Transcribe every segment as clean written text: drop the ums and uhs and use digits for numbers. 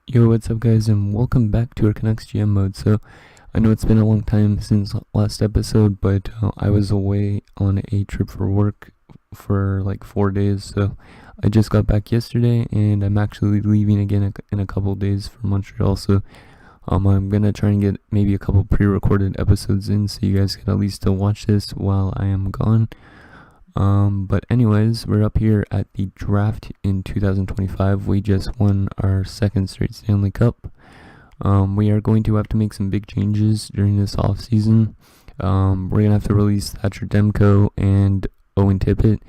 Yo, what's up guys, and welcome back to our Canucks GM mode. So, I know it's been a long time since last episode, but I was away on a trip for work for like 4 days, so I just got back yesterday, and I'm actually leaving again in a couple of days for Montreal, so I'm gonna try and get maybe a couple pre-recorded episodes in, so you guys can at least still watch this while I am gone. But anyways, we're up here at the draft in 2025. We just won our second straight Stanley Cup. We are going to have to make some big changes during this offseason. We're going to have to release Thatcher Demko and Owen Tippett.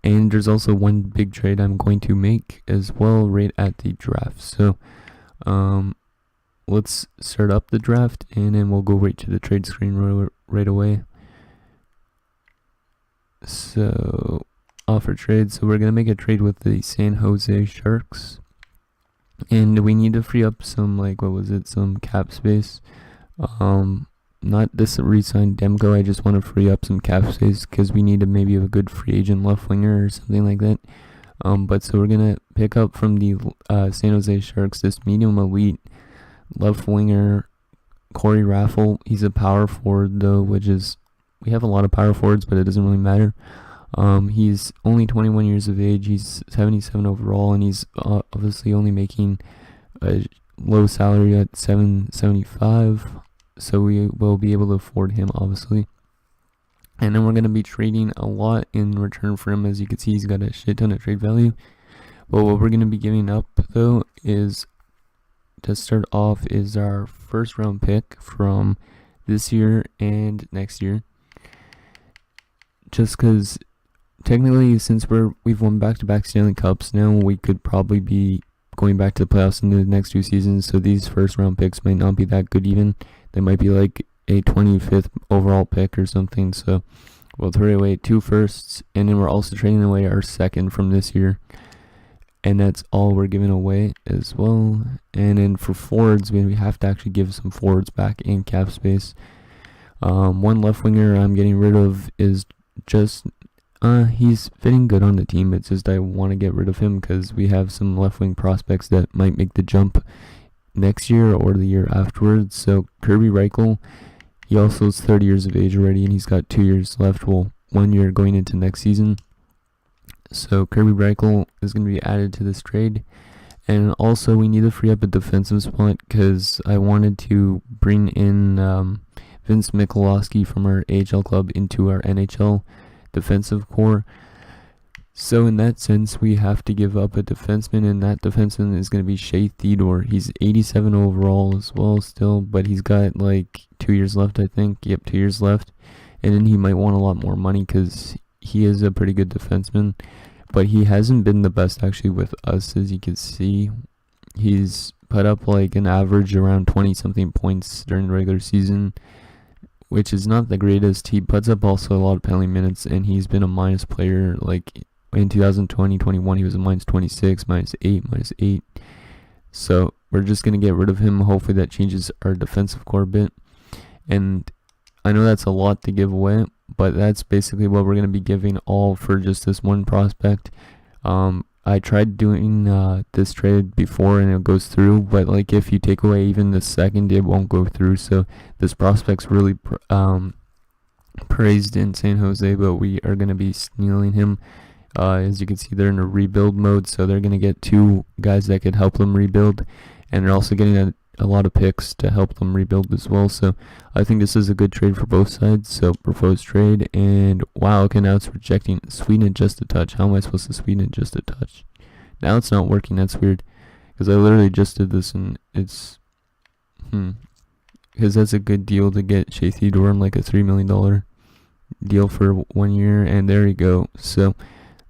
And there's also one big trade I'm going to make as well right at the draft. So, let's start up the draft and then we'll go right to the trade screen right away. So, offer trade. So we're going to make a trade with the San Jose Sharks. And we need to free up some, some cap space. Not this re-signed Demko. I just want to free up some cap space because we need maybe a good free agent left winger or something like that. But so we're going to pick up from the San Jose Sharks this medium elite left winger, Corey Raffle. He's a power forward though, we have a lot of power forwards, but it doesn't really matter. He's only 21 years of age. He's 77 overall, and he's obviously only making a low salary at $775. So we will be able to afford him, obviously. And then we're going to be trading a lot in return for him. As you can see, he's got a shit ton of trade value. But what we're going to be giving up, though, is to start off is our first round pick from this year and next year. Just because technically, since we've won back-to-back Stanley Cups, now we could probably be going back to the playoffs in the next 2 seasons. So these first-round picks might not be that good even. They might be like a 25th overall pick or something. So we'll throw away 2 firsts, and then we're also trading away our second from this year. And that's all we're giving away as well. And then for forwards, we have to actually give some forwards back in cap space. One left winger I'm getting rid of is just he's fitting good on the team. It's just I want to get rid of him because we have some left wing prospects that might make the jump next year or the year afterwards. So Kirby Reichel, he also is 30 years of age already, and he's got 2 years left. Well, 1 year going into next season. So Kirby Reichel is going to be added to this trade. And also we need to free up a defensive spot because I wanted to bring in Vince Mikulowski from our AHL club into our NHL defensive core. So in that sense, we have to give up a defenseman, and that defenseman is going to be Shea Theodore. He's 87 overall as well still, but he's got like 2 years left, I think. Yep, 2 years left. And then he might want a lot more money because he is a pretty good defenseman, but he hasn't been the best actually with us, as you can see. He's put up like an average around 20-something points during the regular season, which is not the greatest. He puts up also a lot of penalty minutes, and he's been a minus player. Like in 2020-21, he was a minus 26, minus 8, minus 8. So we're just going to get rid of him. Hopefully that changes our defensive core a bit. And I know that's a lot to give away, but that's basically what we're going to be giving all for just this one prospect. I tried doing this trade before and it goes through, but like if you take away even the second, it won't go through. So this prospect's really praised in San Jose, but we are going to be stealing him. As you can see, they're in a rebuild mode, so they're going to get 2 guys that could help them rebuild, and they're also getting a lot of picks to help them rebuild as well. So I think this is a good trade for both sides. So proposed trade, and wow, okay, now it's rejecting. Sweeten it just a touch. How am I supposed to sweeten it just a touch? Now it's not working. That's weird, because I literally just did this and it's because that's a good deal to get Shea Theodore on like a $3 million deal for 1 year, and there you go. So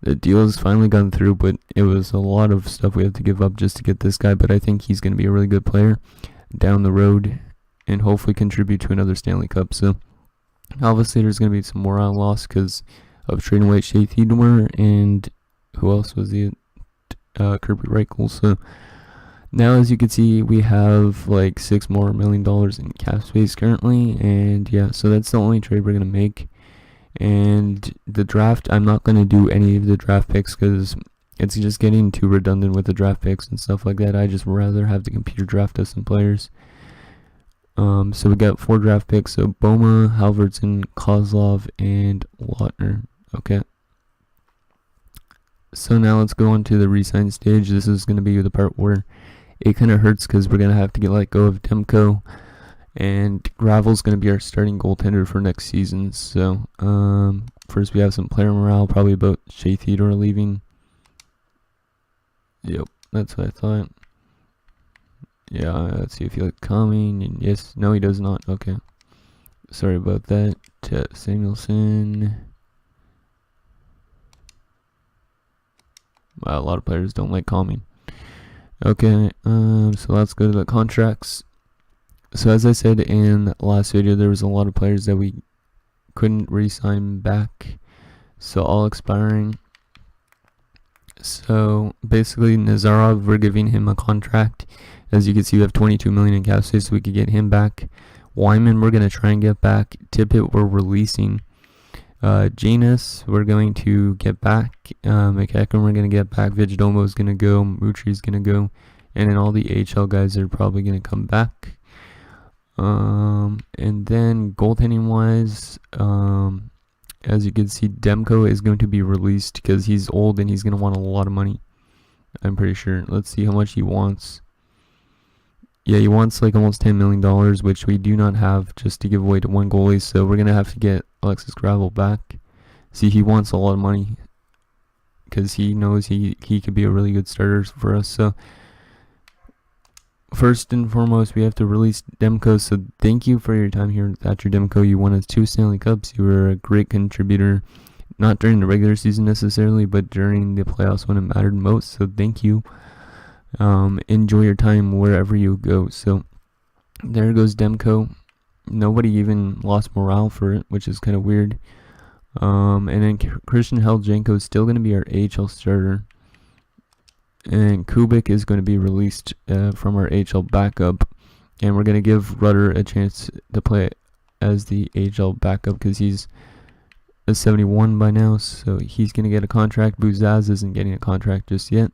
the deal has finally gone through, but it was a lot of stuff we had to give up just to get this guy. But I think he's going to be a really good player down the road and hopefully contribute to another Stanley Cup. So obviously there's going to be some morale loss because of trading away Shea Theodore, and who else was he? Kirby Reichel. So now, as you can see, we have like $6 more million in cap space currently, and yeah, so that's the only trade we're going to make. And the draft, I'm not going to do any of the draft picks because it's just getting too redundant with the draft picks and stuff like that. I just rather have the computer draft us some players. So we got 4 draft picks. So Boma, Halverson, Kozlov, and Lautner. Okay. So now let's go on to the re-sign stage. This is going to be the part where it kind of hurts because we're going to have to let go of Demko. And Gravel's going to be our starting goaltender for next season. So first we have some player morale, probably about Shea Theodore leaving. Yep, that's what I thought. Yeah, let's see if he looks coming. And yes, no, he does not. Okay, sorry about that. Samuelson. Wow, a lot of players don't like calming. Okay, so let's go to the contracts. So as I said in the last video, there was a lot of players that we couldn't re-sign back, so all expiring. So basically Nazarov, we're giving him a contract. As you can see, we have 22 million in cap space, so we could get him back. Wyman, we're going to try and get back. Tippett, we're releasing. Janus, we're going to get back. McEachran, we're going to get back. Vigdomo is going to go. Mutri's going to go. And then all the AHL guys are probably going to come back. And then goaltending wise, as you can see, Demko is going to be released because he's old and he's going to want a lot of money. I'm pretty sure. Let's see how much he wants. Yeah, he wants like almost $10 million, which we do not have just to give away to one goalie. So we're going to have to get Alexis Gravel back. See, he wants a lot of money because he knows he could be a really good starter for us. So first and foremost, we have to release Demko. So thank you for your time here, Thatcher Demko. You won us 2 Stanley Cups. You were a great contributor, not during the regular season necessarily, but during the playoffs when it mattered most. So thank you. Enjoy your time wherever you go. So there goes Demko. Nobody even lost morale for it, which is kind of weird. And then Christian Heljenko is still going to be our AHL starter. And Kubik is going to be released from our AHL backup. And we're going to give Rudder a chance to play as the AHL backup because he's a 71 by now. So he's going to get a contract. Buzaz isn't getting a contract just yet.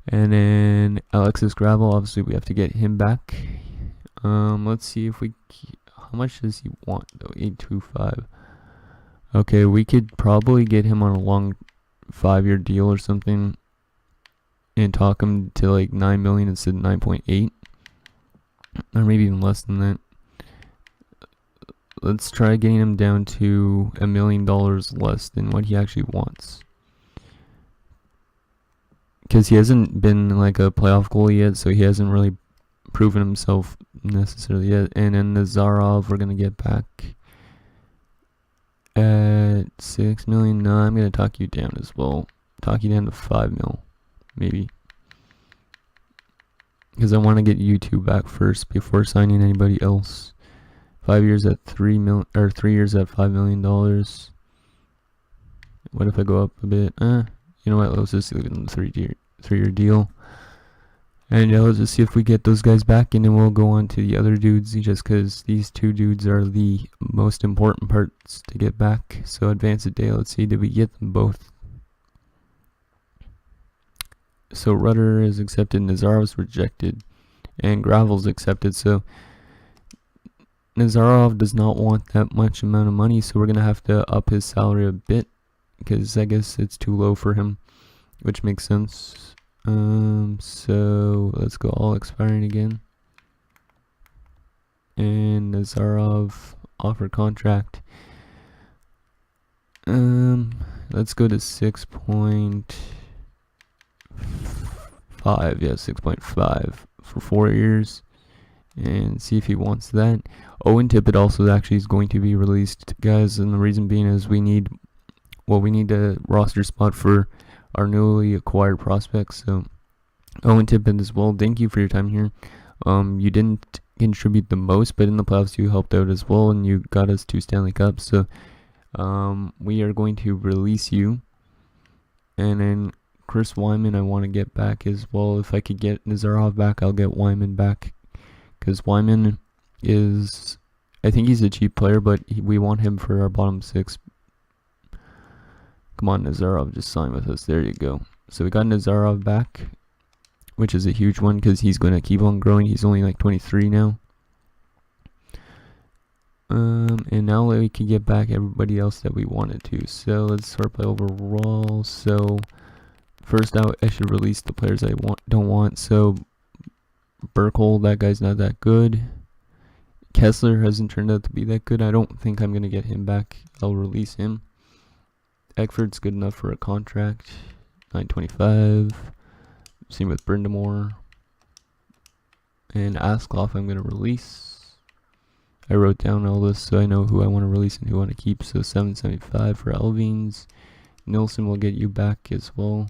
And then Alexis Gravel, obviously we have to get him back. Let's see if how much does he want though? 825. Okay, we could probably get him on a long 5-year deal or something and talk him to like 9 million instead of 9.8, or maybe even less than that. Let's try getting him down to $1 million less than what he actually wants. Because he hasn't been like a playoff goalie yet, so he hasn't really proven himself necessarily yet. And then Nazarov, we're going to get back at 6 million. No, I'm going to talk you down as well. Talk you down to 5 mil, maybe. Because I want to get you two back first before signing anybody else. 5 years at 3 years at $5 million. What if I go up a bit? You know what, let's just leave it in the 3-year deal. And let's just see if we get those guys back, and then we'll go on to the other dudes, just because these 2 dudes are the most important parts to get back. So advance a day, let's see, did we get them both? So Rudder is accepted, Nazarov's rejected, and Gravel's accepted. So Nazarov does not want that much amount of money, so we're going to have to up his salary a bit, because I guess it's too low for him, which makes sense. So let's go all expiring again. And Nazarov offer contract. Let's go to 6.5. Yeah, 6.5 for 4 years, and see if he wants that. Owen Tippett also actually is going to be released, guys, and the reason being is we need a roster spot for our newly acquired prospects. So Owen Tippett as well, thank you for your time here. You didn't contribute the most, but in the playoffs you helped out as well, and you got us 2 Stanley Cups. So we are going to release you. And then Chris Wyman I want to get back as well. If I could get Nazarov back, I'll get Wyman back, because Wyman is, I think he's a cheap player, but we want him for our bottom 6. Come on, Nazarov, just sign with us. There you go. So we got Nazarov back, which is a huge one because he's going to keep on growing. He's only like 23 now. And now we can get back everybody else that we wanted to. So let's sort by overall. So first out, I should release the players I don't want. So Burkle, that guy's not that good. Kessler hasn't turned out to be that good. I don't think I'm gonna get him back. I'll release him. Eckford's good enough for a contract. 925. Same with Brindamore. And Askloff I'm gonna release. I wrote down all this so I know who I want to release and who I want to keep. So 775 for Elvings. Nilsson will get you back as well.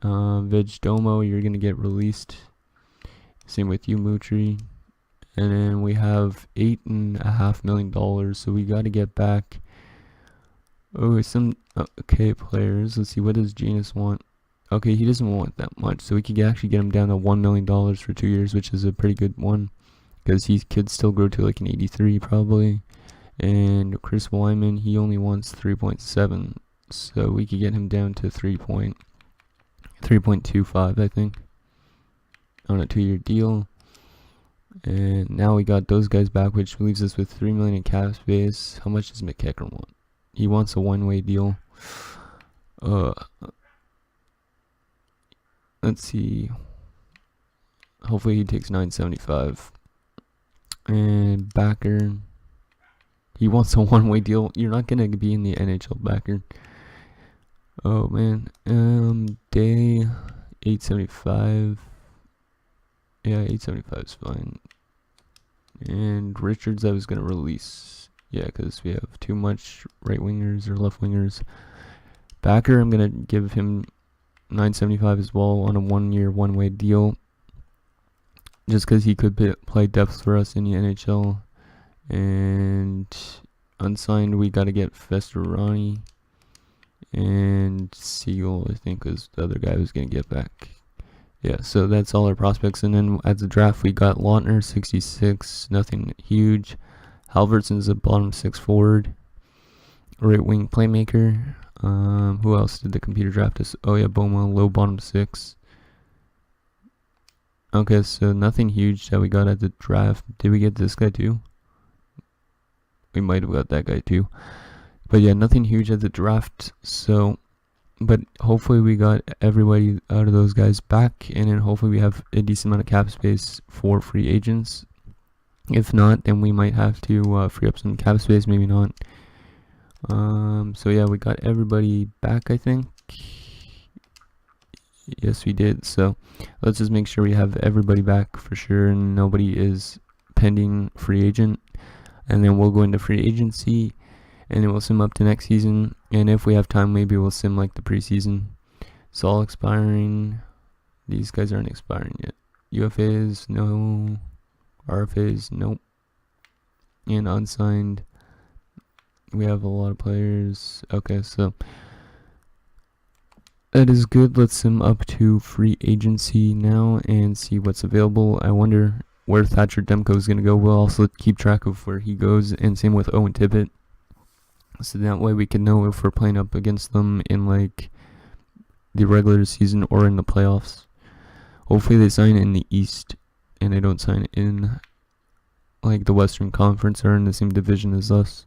Vegdomo, you're going to get released. Same with you, Mutri. And then we have $8.5 million. So we got to get back. Oh, some okay players. Let's see. What does Janus want? Okay, he doesn't want that much. So we could actually get him down to $1 million for 2 years, which is a pretty good one. Because he could still grow to like an 83 probably. And Chris Wyman, he only wants 3.7. So we could get him down to 3.25, I think. On a 2-year deal. And now we got those guys back, which leaves us with $3 million in cap space. How much does McEachern want? He wants a one-way deal. Let's see. Hopefully he takes 975. And Backer, he wants a one-way deal. You're not gonna be in the NHL, Backer. Oh man. Day 875. Yeah, 875 is fine. And Richards, I was gonna release. Yeah, because we have too much right wingers or left wingers. Backer, I'm gonna give him 975 as well on a 1-year one-way deal. Just because he could play depth for us in the NHL. And unsigned, we got to get Festerani. And Siegel, I think, was the other guy who's going to get back. Yeah, so that's all our prospects. And then at the draft, we got Lautner, 66. Nothing huge. Halvertson's a bottom 6 forward. Right wing playmaker. Who else did the computer draft us? Oh, yeah, Boma, low bottom 6. Okay, so nothing huge that we got at the draft. Did we get this guy too? We might have got that guy too. But yeah, nothing huge at the draft. So, but hopefully we got everybody out of those guys back. And then hopefully we have a decent amount of cap space for free agents. If not, then we might have to free up some cap space. Maybe not. So yeah, we got everybody back, I think. Yes, we did. So let's just make sure we have everybody back for sure and nobody is pending free agent. And then we'll go into free agency and then we'll sim up to next season. And if we have time, maybe we'll sim like the preseason. It's all expiring. These guys aren't expiring yet. UFAs, no. RFAs, nope. And unsigned, we have a lot of players. Okay, so that is good. Let's sim up to free agency now and see what's available. I wonder where Thatcher Demko is going to go. We'll also keep track of where he goes, and same with Owen Tippett. So that way we can know if we're playing up against them in like the regular season or in the playoffs. Hopefully they sign in the East and they don't sign in like the Western Conference or in the same division as us.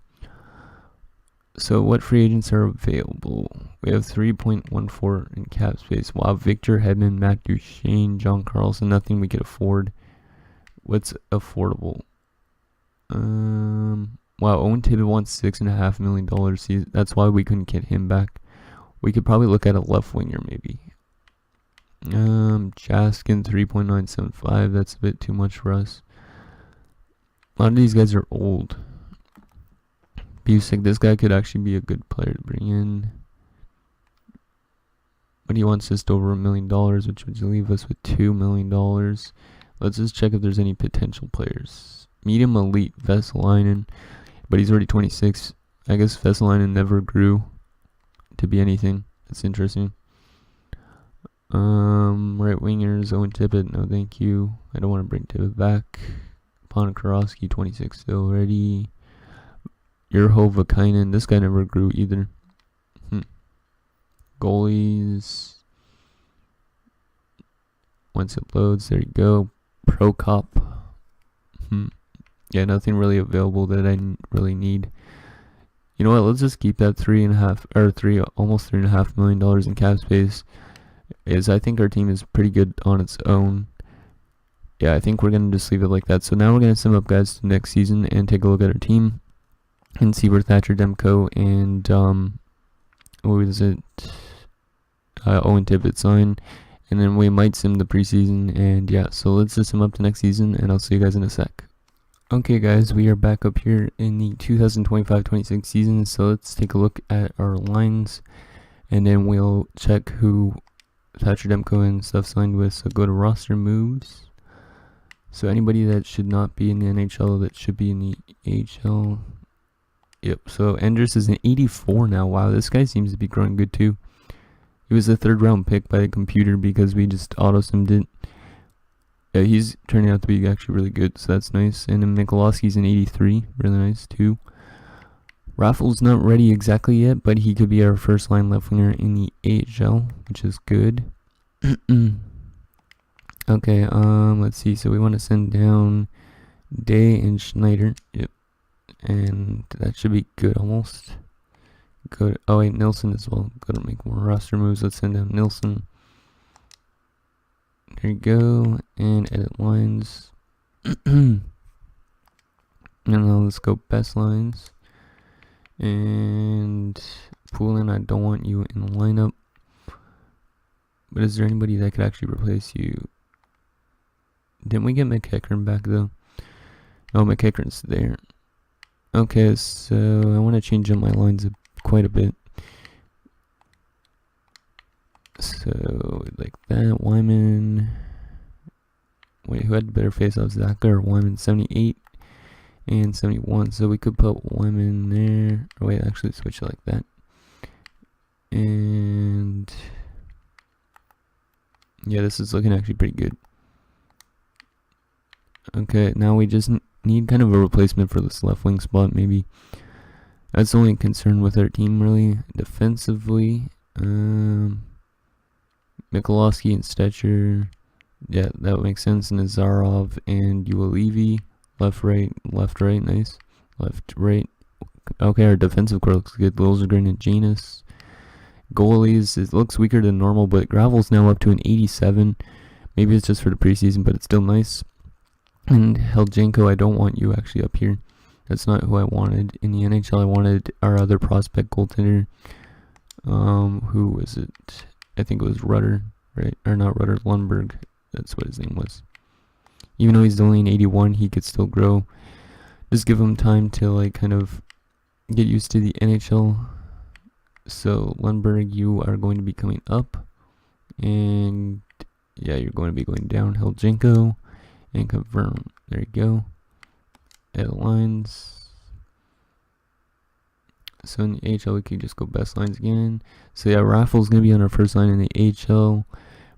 So what free agents are available? We have 3.14 in cap space. Wow, Victor Hedman, Matt Duchesne, John Carlson, nothing we could afford. What's affordable? Wow, Owen Tippett wants $6.5 million. That's why we couldn't get him back. We could probably look at a left winger maybe. Jaskin 3.975. That's a bit too much for us. A lot of these guys are old. Busick, this guy could actually be a good player to bring in. But he wants just over $1 million, which would leave us with $2 million. Let's just check if there's any potential players. Medium elite, Vesalainen. But he's already 26. I guess Vesalainen never grew to be anything. That's interesting. Right wingers, Owen Tippett, no thank you. I don't want to bring Tippett back. Ponikarovsky, 26 still already. Urho Vakainen, this guy never grew either. Goalies. Once it loads, there you go. Pro Cop. Yeah, nothing really available that I really need. You know what? Let's just keep that almost $3.5 million in cap space. I think our team is pretty good on its own. Yeah, I think we're gonna just leave it like that. So now we're gonna sum up, guys, to next season and take a look at our team and see where Thatcher Demko and what was it? Owen Tippett sign, and then we might sim the preseason. And yeah, so let's just sum up to next season, and I'll see you guys in a sec. Okay, guys, we are back up here in the 2025-26 season. So let's take a look at our lines, and then we'll check who Thatcher Demko and stuff signed with. So go to roster moves. So anybody that should not be in the NHL that should be in the AHL. Yep, so Andrus is an 84 now. Wow, this guy seems to be growing good too. He was a 3rd round pick by the computer because we just auto-simmed it. Yeah, he's turning out to be actually really good, so that's nice. And then Mikulowski's an 83, really nice too. Raffles not ready exactly yet, but he could be our first line left winger in the AHL, which is good. Okay, let's see. So we want to send down Day and Schneider. Yep. And that should be good almost. Oh wait, Nilsson as well. Gotta make more roster moves. Let's send down Nilsson. There you go. And edit lines. And now let's go best lines. And Poulin, I don't want you in the lineup. But is there anybody that could actually replace you? Didn't we get McEachern back though? Oh, McEachern's there. Okay, so I want to change up my lines quite a bit. So like that, Wyman. Wait, who had better face-offs, Zaka or Wyman? 78 and 71. So we could put Wyman there. Or wait, actually switch it like that. And yeah, this is looking actually pretty good. Okay, now we just need kind of a replacement for this left wing spot, maybe. That's the only concern with our team, really. Defensively, Mikulowski and Stetcher. Yeah, that would make sense. And Nazarov and Ualivi. Left, right, nice. Left, right. Okay, our defensive core looks good. Lilsgren and Janus. Goalies, it looks weaker than normal, but Gravel's now up to an 87. Maybe it's just for the preseason, but it's still nice. And Heljenko, I don't want you actually up here. That's not who I wanted. In the NHL, I wanted our other prospect goaltender. Who was it? I think it was Rudder, right? Or not Rudder, Lundberg. That's what his name was. Even though he's only an 81, he could still grow. Just give him time to like kind of get used to the NHL. So Lundberg, you are going to be coming up. And yeah, you're going to be going down. Heljenko. And confirm. There you go. Edit lines. So in the AHL, we can just go best lines again. So yeah, Raffles going to be on our first line in the AHL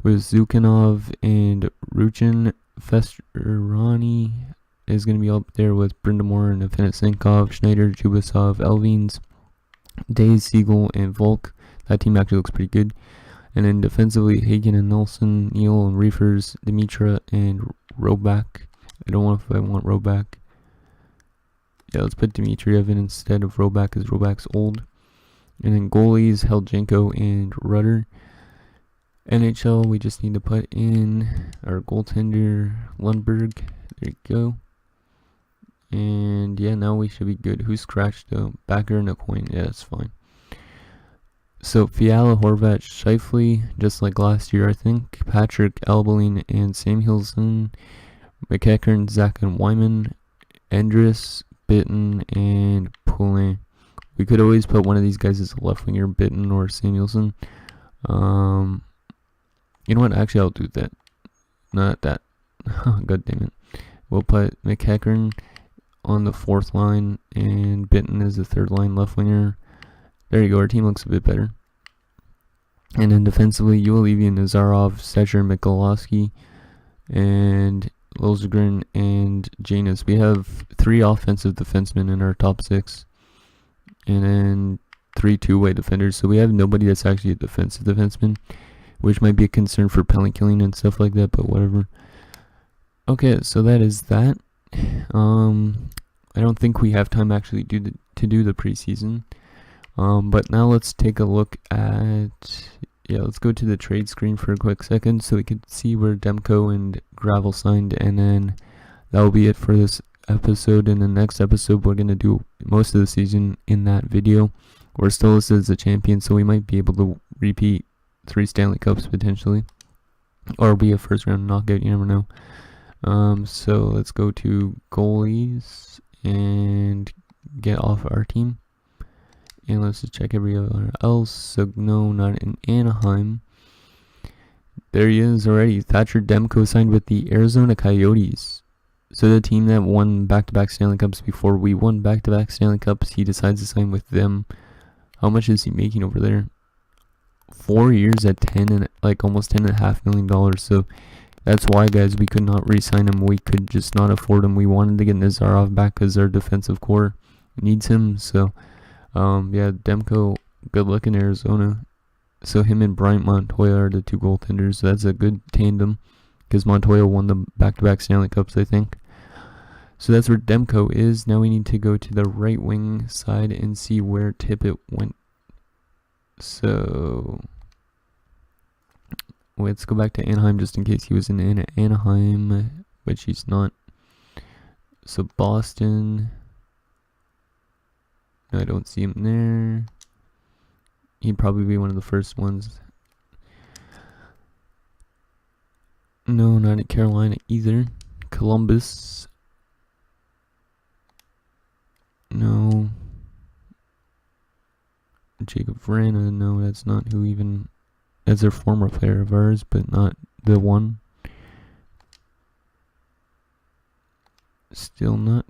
with Zukhanov and Ruchin. Festerani is going to be up there with Brindamore and Afinasenkov, Schneider, Jubasov, Elvins, Days, Siegel, and Volk. That team actually looks pretty good. And then defensively, Hagen and Nelson, Neal and Reefers, Dimitra and Roback. I don't know if I want Roback. Yeah, let's put Dmitriev in instead of Roback because Roback's old. And then goalies, Heljenko and Rudder. NHL, we just need to put in our goaltender, Lundberg. There you go. And yeah, now we should be good. Who's scratched though? Backer and a coin. Yeah, that's fine. So Fiala, Horvat, Scheifele, just like last year, I think. Patrick, Albeline, and Samuelson. McEachern, Zach, and Wyman. Andrus, Bitten, and Poulin. We could always put one of these guys as a left winger, Bitten or Samuelson. You know what? Actually, I'll do that. Not that. God damn it. We'll put McEachern on the 4th line and Bitten as the 3rd line left winger. There you go, our team looks a bit better. And then defensively, Ualivi and Nazarov, Stetcher, Mikulowski, and Lilsgren and Janus. We have 3 offensive defensemen in our top 6. And then 3 two-way defenders, so we have nobody that's actually a defensive defenseman, which might be a concern for penalty killing and stuff like that, but whatever. Okay, so that is that. I don't think we have time actually to do the preseason. But now let's take a look at, let's go to the trade screen for a quick second so we can see where Demko and Gravel signed, and then that will be it for this episode. In the next episode, we're going to do most of the season in that video. We're still listed as a champion, so we might be able to repeat 3 Stanley Cups potentially, or be a first round knockout, you never know. So let's go to goalies and get off our team. And let's just check everywhere else. So no, not in Anaheim. There he is already. Thatcher Demko signed with the Arizona Coyotes. So the team that won back-to-back Stanley Cups before we won back-to-back Stanley Cups, he decides to sign with them. How much is he making over there? 4 years at almost $10.5 million. So that's why, guys, we could not re-sign him. We could just not afford him. We wanted to get Nazarov back because our defensive core needs him. So Demko, good luck in Arizona. So him and Bryant Montoya are the 2 goaltenders. So that's a good tandem because Montoya won the back-to-back Stanley Cups, I think. So that's where Demko is. Now we need to go to the right wing side and see where Tippett went. So let's go back to Anaheim just in case he was in Anaheim, which he's not. So Boston. No, I don't see him there. He'd probably be one of the first ones. No, not in Carolina either. Columbus. No. Jacob Vrana. No, that's not who even. That's a former player of ours, but not the one. Still not.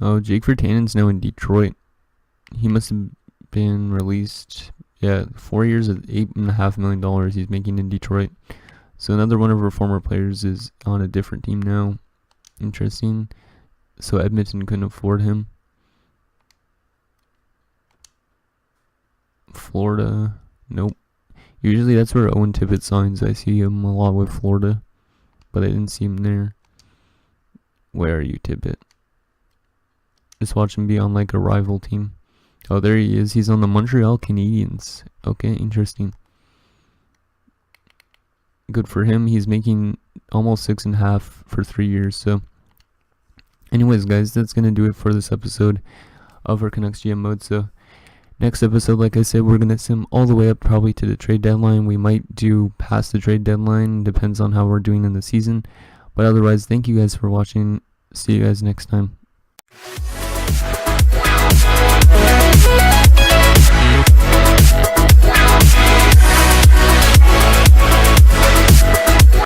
Oh, Jake Virtanen's now in Detroit. He must have been released. 4 years at $8.5 million he's making in Detroit. So another one of our former players is on a different team now. Interesting. So Edmonton couldn't afford him. Florida, nope. Usually that's where Owen Tippett signs. I see him a lot with Florida, but I didn't see him there. Where are you, Tippett? Just watch him be on like a rival team. Oh, there he is. He's on the Montreal Canadiens. Okay, interesting. Good for him. He's making almost 6.5 for 3 years. So, anyways, guys, that's gonna do it for this episode of our Canucks GM mode. So, next episode, like I said, we're gonna sim all the way up probably to the trade deadline. We might do past the trade deadline. Depends on how we're doing in the season. But otherwise, thank you guys for watching. See you guys next time.